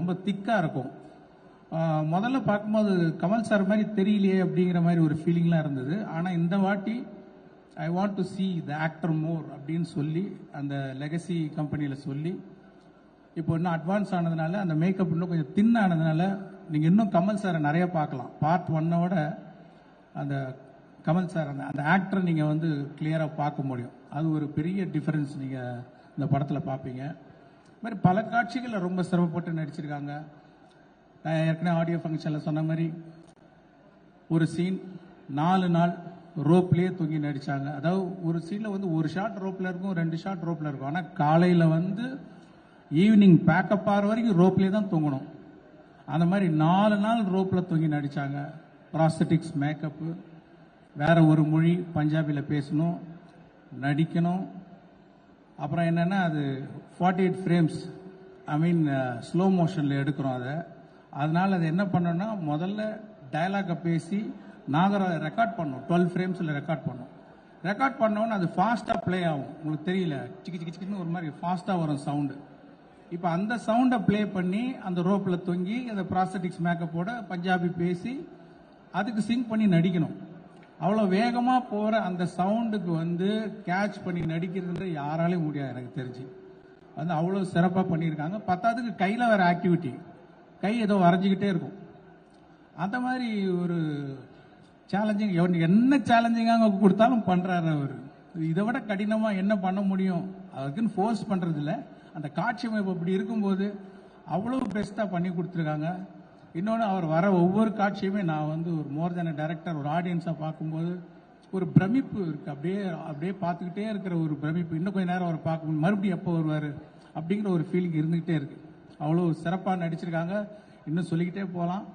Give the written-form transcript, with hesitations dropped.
ரொம்ப திக்காக இருக்கும். முதல்ல பார்க்கும்போது கமல் சார் மாதிரி தெரியலையே அப்படிங்கிற மாதிரி ஒரு ஃபீலிங்லாம் இருந்தது. ஆனால் இந்த வாட்டி I want to see the actor மோர் அப்படின்னு சொல்லி அந்த லெகசி கம்பெனியில் சொல்லி இப்போ இன்னும் அட்வான்ஸ் ஆனதுனால அந்த மேக்கப் இன்னும் கொஞ்சம் தின் ஆனதுனால நீங்கள் இன்னும் கமல் சாரை நிறைய பார்க்கலாம். பார்ட் 1-ஓட அந்த கமல் சார் அந்த ஆக்டரை நீங்கள் வந்து கிளியராக பார்க்க முடியும். அது ஒரு பெரிய டிஃபரன்ஸ் நீங்கள் இந்த படத்தில் பார்ப்பீங்க. இது மாதிரி பல காட்சிகளில் ரொம்ப சிரமப்பட்டு நடிச்சிருக்காங்க. நான் ஏற்கனவே ஆடியோ ஃபங்க்ஷனில் சொன்ன மாதிரி ஒரு சீன் 4 நாள் ரோப்லேயே தூங்கி நடித்தாங்க. அதாவது ஒரு சீனில் வந்து ஒரு ஷாட் ரோப்பில் இருக்கும், 2 ஷாட் ரோப்பில் இருக்கும். ஆனால் காலையில் வந்து ஈவினிங் பேக்கப் ஆகிற வரைக்கும் ரோப்லேயே தான் தூங்கணும். அந்த மாதிரி 4 நாள் ரோப்பில் தூங்கி நடித்தாங்க. ப்ராஸ்தட்டிக்ஸ், மேக்கப்பு, வேற ஒரு மொழி பஞ்சாபியில் பேசணும், நடிக்கணும். அப்புறம் என்னென்னா அது 48 ஃப்ரேம்ஸ், ஐ மீன் ஸ்லோ மோஷனில் எடுக்கிறோம். அதனால் அது என்ன பண்ணோன்னா முதல்ல டயலாகை பேசி நாங்கள் ரெக்கார்ட் பண்ணோம். 12 ஃப்ரேம்ஸில் ரெக்கார்ட் பண்ணோம். ரெக்கார்ட் பண்ணோன்னு அது ஃபாஸ்ட்டாக ப்ளே ஆகும். உங்களுக்கு தெரியல, சிக்கி சிக்கி சிக்கின்னு ஒரு மாதிரி ஃபாஸ்ட்டாக வரும் சவுண்டு. இப்போ அந்த சவுண்டை ப்ளே பண்ணி அந்த ரோப்பில் தொங்கி அந்த ப்ராஸ்தட்டிக்ஸ் மேக்கப்போட பஞ்சாபி பேசி அதுக்கு சிங் பண்ணி நடிக்கணும். அவ்வளோ வேகமாக போகிற அந்த சவுண்டுக்கு வந்து கேட்ச் பண்ணி நடிக்கிறது யாராலையும் முடியாது எனக்கு தெரிஞ்சு. வந்து அவ்வளோ சிறப்பாக பண்ணியிருக்காங்க. பத்தாவதுக்கு கையில் வேறு ஆக்டிவிட்டி, கை ஏதோ வரைஞ்சிக்கிட்டே இருக்கும். அந்த மாதிரி ஒரு சேலஞ்சிங், என்ன சேலஞ்சிங்காக கொடுத்தாலும் பண்ணுறாரு அவர். இதை விட கடினமாக என்ன பண்ண முடியும் அதுக்குன்னு ஃபோர்ஸ் பண்ணுறதில்ல. அந்த காட்சி அமைப்பு அப்படி இருக்கும்போது அவ்வளோ பெஸ்ட்டாக பண்ணி கொடுத்துருக்காங்க. இன்னொன்று, அவர் வர ஒவ்வொரு காட்சியுமே நான் வந்து ஒரு மோர் தென் டைரக்டர், ஒரு ஆடியன்ஸாக பார்க்கும்போது ஒரு பிரமிப்பு இருக்குது. அப்படியே பார்த்துக்கிட்டே இருக்கிற ஒரு பிரமிப்பு. இன்னும் கொஞ்சம் நேரம் அவர் பார்க்க மறுபடியும் எப்போ வருவார் அப்படிங்கிற ஒரு ஃபீலிங் இருந்துக்கிட்டே இருக்குது. அவ்வளோ சிறப்பாக நடிச்சிருக்காங்க. இன்னும் சொல்லிக்கிட்டே போகலாம்.